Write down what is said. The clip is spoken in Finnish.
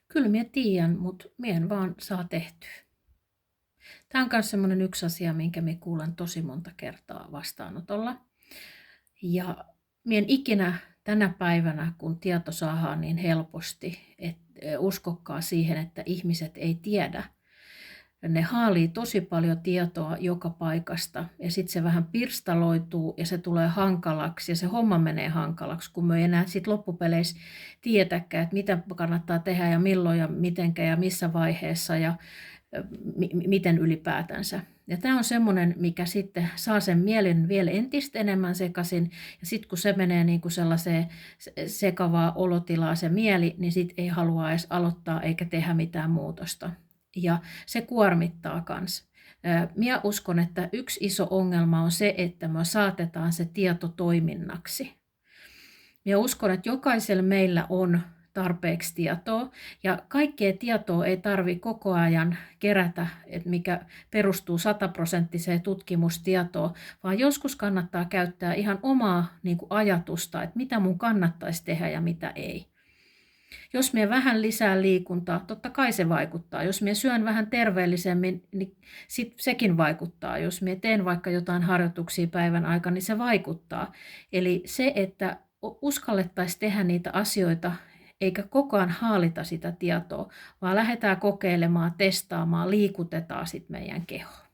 Kyllä minä tiedän, mutta minä en vaan saa tehtyä. Tämä on myös semmoinen yksi asia, minkä minä kuulen tosi monta kertaa vastaanotolla. Ja minä en ikinä tänä päivänä, kun tieto saadaan niin helposti, uskokkaan siihen, että ihmiset ei tiedä. Ne haalii tosi paljon tietoa joka paikasta ja sitten se vähän pirstaloituu ja se tulee hankalaksi ja se homma menee hankalaksi, kun me ei enää sit loppupeleissä tietäkään, että mitä kannattaa tehdä ja milloin ja mitenkä ja missä vaiheessa ja miten ylipäätänsä. Ja tämä on semmoinen, mikä sitten saa sen mielen vielä entistä enemmän sekaisin. Ja sitten kun se menee niin kuin sellaiseen sekavaa olotilaa se mieli, niin sitten ei halua edes aloittaa eikä tehdä mitään muutosta. Ja se kuormittaa kans. Minä uskon, että yksi iso ongelma on se, että me saatetaan se tieto toiminnaksi. Minä uskon, että jokaisella meillä on tarpeeksi tietoa ja kaikkea tietoa ei tarvitse koko ajan kerätä, mikä perustuu 100% tutkimustietoon, vaan joskus kannattaa käyttää ihan omaa ajatusta, että mitä mun kannattaisi tehdä ja mitä ei. Jos minä vähän lisää liikuntaa, totta kai se vaikuttaa. Jos minä syön vähän terveellisemmin, niin sekin vaikuttaa. Jos minä teen vaikka jotain harjoituksia päivän aikana, niin se vaikuttaa. Eli se, että uskallettaisiin tehdä niitä asioita, eikä koko ajan haalita sitä tietoa, vaan lähdetään kokeilemaan, testaamaan, liikutetaan sitten meidän kehoa.